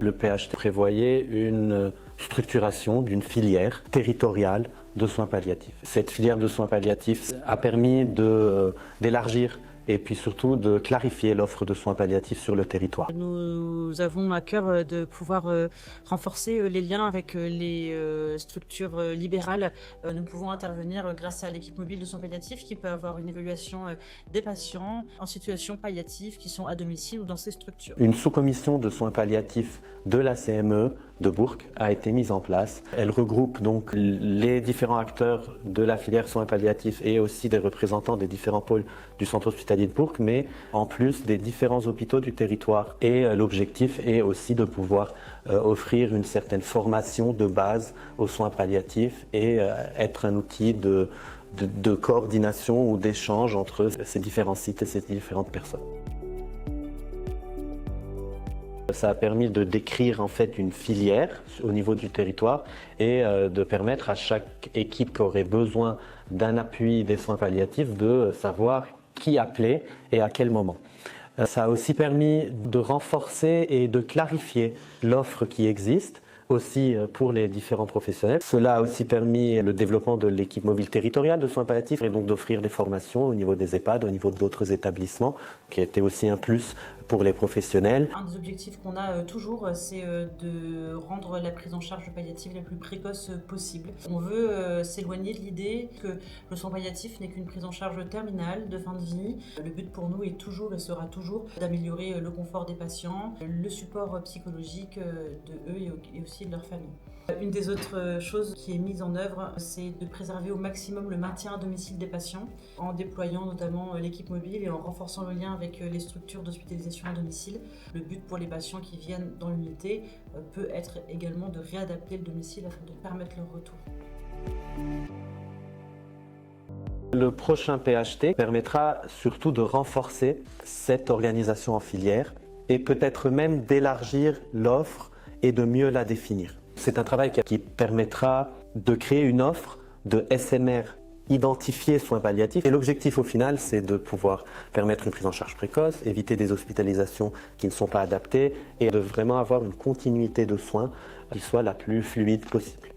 Le PHT prévoyait une structuration d'une filière territoriale de soins palliatifs. Cette filière de soins palliatifs a permis d'élargir et puis surtout de clarifier l'offre de soins palliatifs sur le territoire. Nous avons à cœur de pouvoir renforcer les liens avec les structures libérales. Nous pouvons intervenir grâce à l'équipe mobile de soins palliatifs qui peut avoir une évaluation des patients en situation palliative qui sont à domicile ou dans ces structures. Une sous-commission de soins palliatifs de la CME de Bourg a été mise en place. Elle regroupe donc les différents acteurs de la filière soins palliatifs et aussi des représentants des différents pôles du centre hospitalier de Bourg, mais en plus des différents hôpitaux du territoire. Et l'objectif est aussi de pouvoir offrir une certaine formation de base aux soins palliatifs et être un outil de coordination ou d'échange entre ces différents sites et ces différentes personnes. Ça a permis de décrire en fait une filière au niveau du territoire et de permettre à chaque équipe qui aurait besoin d'un appui des soins palliatifs de savoir qui appeler et à quel moment. Ça a aussi permis de renforcer et de clarifier l'offre qui existe aussi pour les différents professionnels. Cela a aussi permis le développement de l'équipe mobile territoriale de soins palliatifs et donc d'offrir des formations au niveau des EHPAD, au niveau d'autres établissements, qui était aussi un plus pour les professionnels. Un des objectifs qu'on a toujours, c'est de rendre la prise en charge palliative la plus précoce possible. On veut s'éloigner de l'idée que le soin palliatif n'est qu'une prise en charge terminale de fin de vie. Le but pour nous est toujours et sera toujours d'améliorer le confort des patients, le support psychologique de eux et aussi de leur famille. Une des autres choses qui est mise en œuvre, c'est de préserver au maximum le maintien à domicile des patients en déployant notamment l'équipe mobile et en renforçant le lien avec les structures d'hospitalisation à domicile. Le but pour les patients qui viennent dans l'unité peut être également de réadapter le domicile afin de permettre leur retour. Le prochain PHT permettra surtout de renforcer cette organisation en filière et peut-être même d'élargir l'offre et de mieux la définir. C'est un travail qui permettra de créer une offre de SMR identifiés soins palliatifs. Et l'objectif au final, c'est de pouvoir permettre une prise en charge précoce, éviter des hospitalisations qui ne sont pas adaptées et de vraiment avoir une continuité de soins qui soit la plus fluide possible.